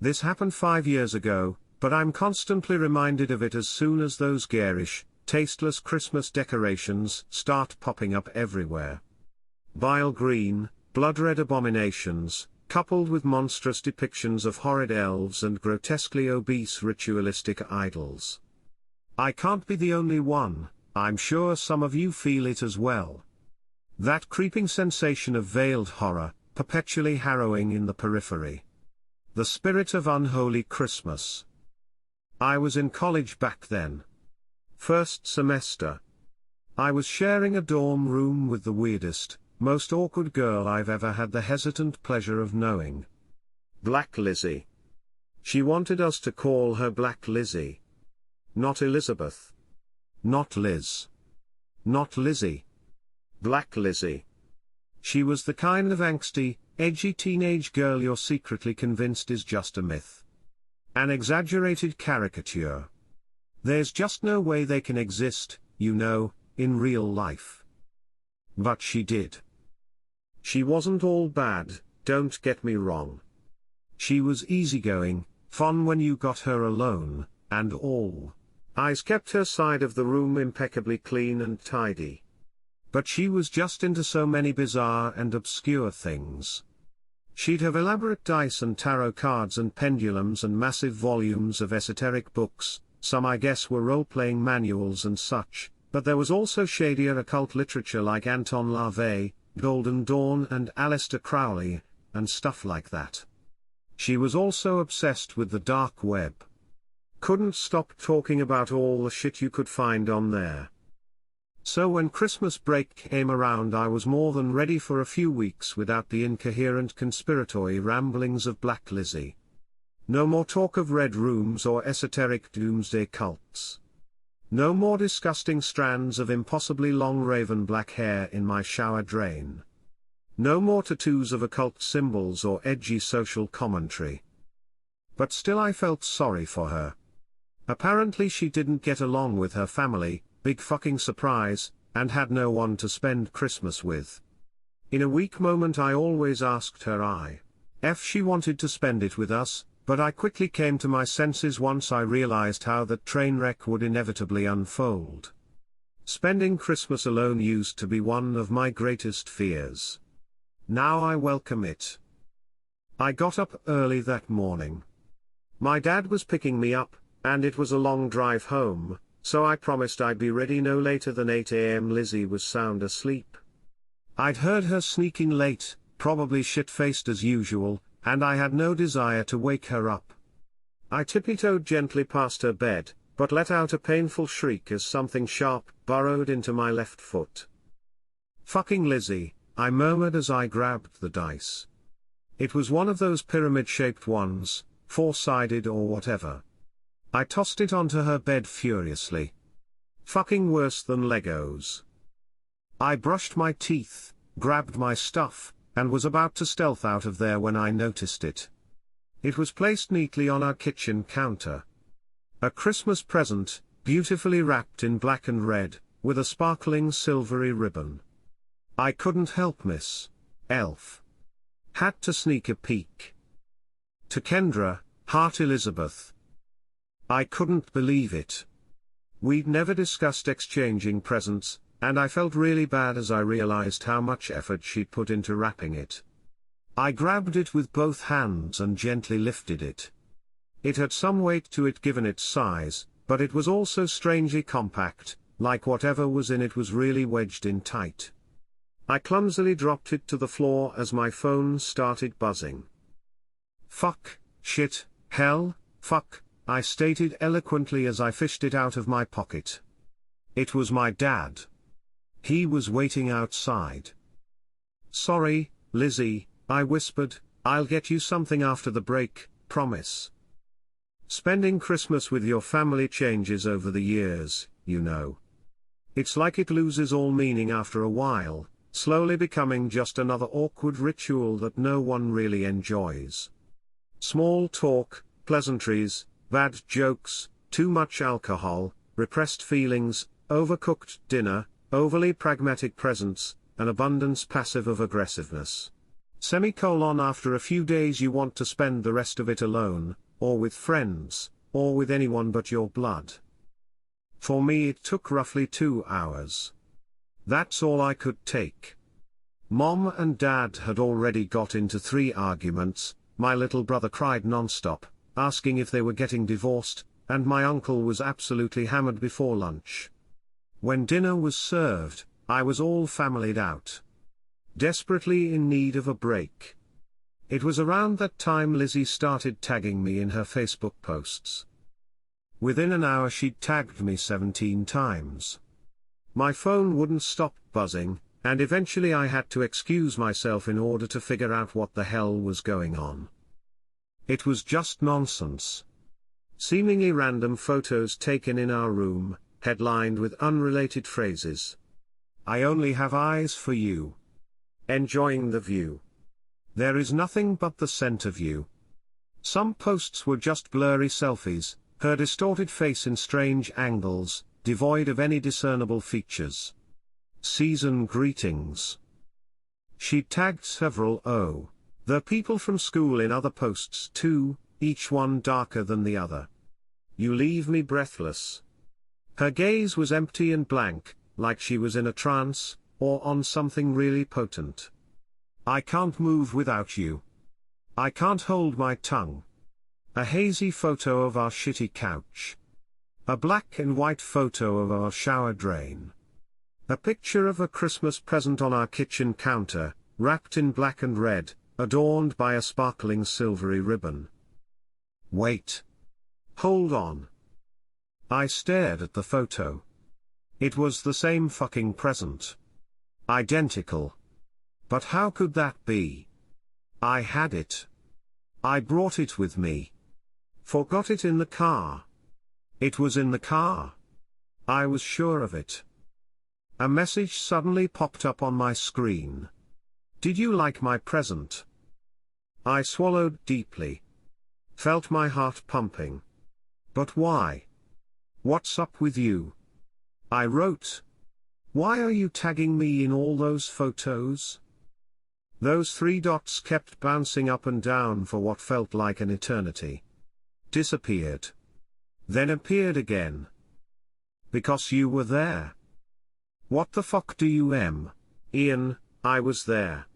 This happened 5 years ago, but I'm constantly reminded of it as soon as those garish, tasteless Christmas decorations start popping up everywhere. Vile green, blood-red abominations, coupled with monstrous depictions of horrid elves and grotesquely obese ritualistic idols. I can't be the only one, I'm sure some of you feel it as well. That creeping sensation of veiled horror, perpetually harrowing in the periphery. The spirit of unholy Christmas. I was in college back then. First semester. I was sharing a dorm room with the weirdest, most awkward girl I've ever had the hesitant pleasure of knowing. Black Lizzie. She wanted us to call her Black Lizzie. Not Elizabeth. Not Liz. Not Lizzie. Black Lizzie. She was the kind of angsty, edgy teenage girl you're secretly convinced is just a myth. An exaggerated caricature. There's just no way they can exist, you know, in real life. But she did. She wasn't all bad, don't get me wrong. She was easygoing, fun when you got her alone, and all. Eyes kept her side of the room impeccably clean and tidy. But she was just into so many bizarre and obscure things. She'd have elaborate dice and tarot cards and pendulums and massive volumes of esoteric books, some I guess were role-playing manuals and such, but there was also shadier occult literature like Anton LaVey, Golden Dawn and Aleister Crowley, and stuff like that. She was also obsessed with the dark web. Couldn't stop talking about all the shit you could find on there. So when Christmas break came around I was more than ready for a few weeks without the incoherent conspiratory ramblings of Black Lizzie. No more talk of red rooms or esoteric doomsday cults. No more disgusting strands of impossibly long raven black hair in my shower drain. No more tattoos of occult symbols or edgy social commentary. But still I felt sorry for her. Apparently she didn't get along with her family, big fucking surprise, and had no one to spend Christmas with. In a weak moment I always asked her if she wanted to spend it with us, but I quickly came to my senses once I realized how that train wreck would inevitably unfold. Spending Christmas alone used to be one of my greatest fears. Now I welcome it. I got up early that morning. My dad was picking me up, and it was a long drive home, so I promised I'd be ready no later than 8 a.m. Lizzie was sound asleep. I'd heard her sneaking late, probably shit-faced as usual, and I had no desire to wake her up. I tippy-toed gently past her bed, but let out a painful shriek as something sharp burrowed into my left foot. "Fucking Lizzie," I murmured as I grabbed the dice. It was one of those pyramid-shaped ones, four-sided or whatever. I tossed it onto her bed furiously. Fucking worse than Legos. I brushed my teeth, grabbed my stuff, and was about to stealth out of there when I noticed it. It was placed neatly on our kitchen counter. A Christmas present, beautifully wrapped in black and red, with a sparkling silvery ribbon. I couldn't help Miss Elf. Had to sneak a peek. To Kendra, Heart Elizabeth. I couldn't believe it. We'd never discussed exchanging presents, and I felt really bad as I realized how much effort she'd put into wrapping it. I grabbed it with both hands and gently lifted it. It had some weight to it given its size, but it was also strangely compact, like whatever was in it was really wedged in tight. I clumsily dropped it to the floor as my phone started buzzing. "Fuck, shit, hell, fuck," I stated eloquently as I fished it out of my pocket. It was my dad. He was waiting outside. "Sorry, Lizzie," I whispered, "I'll get you something after the break, promise." Spending Christmas with your family changes over the years, you know. It's like it loses all meaning after a while, slowly becoming just another awkward ritual that no one really enjoys. Small talk, pleasantries, bad jokes, too much alcohol, repressed feelings, overcooked dinner, overly pragmatic presents, an abundance passive of aggressiveness. After a few days you want to spend the rest of it alone, or with friends, or with anyone but your blood. For me it took roughly 2 hours. That's all I could take. Mom and Dad had already got into 3 arguments, my little brother cried non-stop, asking if they were getting divorced, and my uncle was absolutely hammered before lunch. When dinner was served, I was all familyed out. Desperately in need of a break. It was around that time Lizzie started tagging me in her Facebook posts. Within an hour she'd tagged me 17 times. My phone wouldn't stop buzzing, and eventually I had to excuse myself in order to figure out what the hell was going on. It was just nonsense. Seemingly random photos taken in our room, headlined with unrelated phrases. I only have eyes for you. Enjoying the view. There is nothing but the scent of you. Some posts were just blurry selfies, her distorted face in strange angles, devoid of any discernible features. Season greetings. She tagged several the people from school in other posts too, each one darker than the other. You leave me breathless. Her gaze was empty and blank, like she was in a trance, or on something really potent. I can't move without you. I can't hold my tongue. A hazy photo of our shitty couch. A black and white photo of our shower drain. A picture of a Christmas present on our kitchen counter, wrapped in black and red, adorned by a sparkling silvery ribbon. Wait. Hold on. I stared at the photo. It was the same fucking present. Identical. But how could that be? I had it. I brought it with me. Forgot it in the car. It was in the car. I was sure of it. A message suddenly popped up on my screen. Did you like my present? I swallowed deeply. Felt my heart pumping. But why? What's up with you? I wrote. Why are you tagging me in all those photos? Those 3 dots kept bouncing up and down for what felt like an eternity. Disappeared. Then appeared again. Because you were there. What the fuck do you Ian, I was there.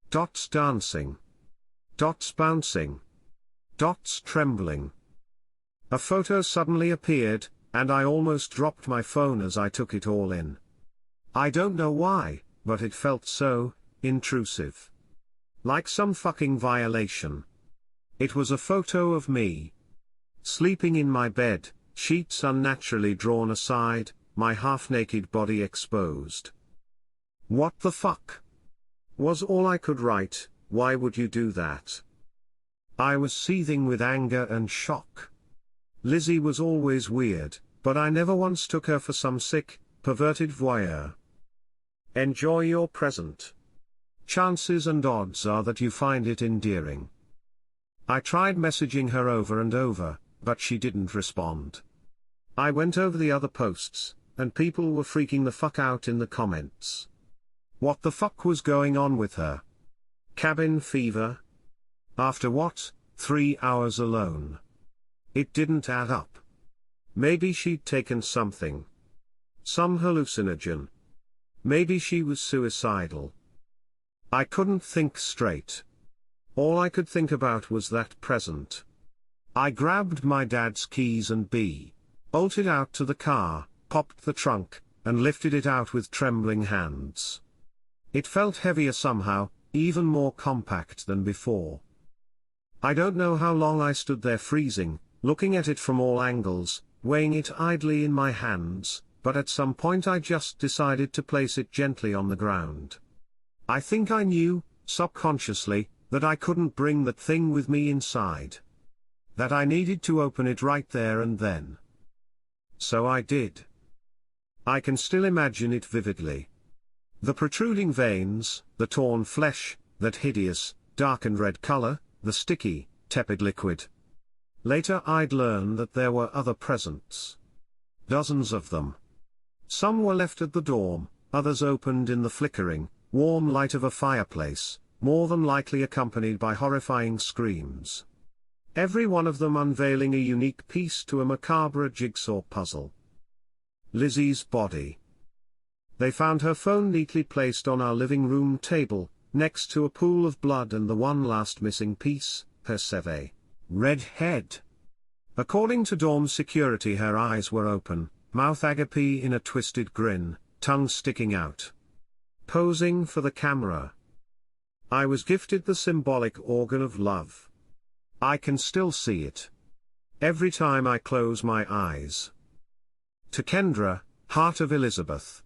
Dots dancing. Dots bouncing. Dots trembling. A photo suddenly appeared, and I almost dropped my phone as I took it all in. I don't know why, but it felt so intrusive. Like some fucking violation. It was a photo of me. Sleeping in my bed, sheets unnaturally drawn aside, my half-naked body exposed. What the fuck? Was all I could write, why would you do that? I was seething with anger and shock. Lizzie was always weird, but I never once took her for some sick, perverted voyeur. Enjoy your present. Chances and odds are that you find it endearing. I tried messaging her over and over, but she didn't respond. I went over the other posts, and people were freaking the fuck out in the comments. What the fuck was going on with her? Cabin fever? After what, 3 hours alone? It didn't add up. Maybe she'd taken something. Some hallucinogen. Maybe she was suicidal. I couldn't think straight. All I could think about was that present. I grabbed my dad's keys and bolted out to the car, popped the trunk, and lifted it out with trembling hands. It felt heavier somehow, even more compact than before. I don't know how long I stood there freezing, looking at it from all angles, weighing it idly in my hands, but at some point I just decided to place it gently on the ground. I think I knew, subconsciously, that I couldn't bring that thing with me inside. That I needed to open it right there and then. So I did. I can still imagine it vividly. The protruding veins, the torn flesh, that hideous, dark and red color, the sticky, tepid liquid. Later I'd learn that there were other presents. Dozens of them. Some were left at the dorm, others opened in the flickering, warm light of a fireplace, more than likely accompanied by horrifying screams. Every one of them unveiling a unique piece to a macabre jigsaw puzzle. Lizzie's body. They found her phone neatly placed on our living room table, next to a pool of blood and the one last missing piece, her seve. Red head. According to dorm security, her eyes were open, mouth agape in a twisted grin, tongue sticking out. Posing for the camera. I was gifted the symbolic organ of love. I can still see it. Every time I close my eyes. To Kendra, Heart of Elizabeth.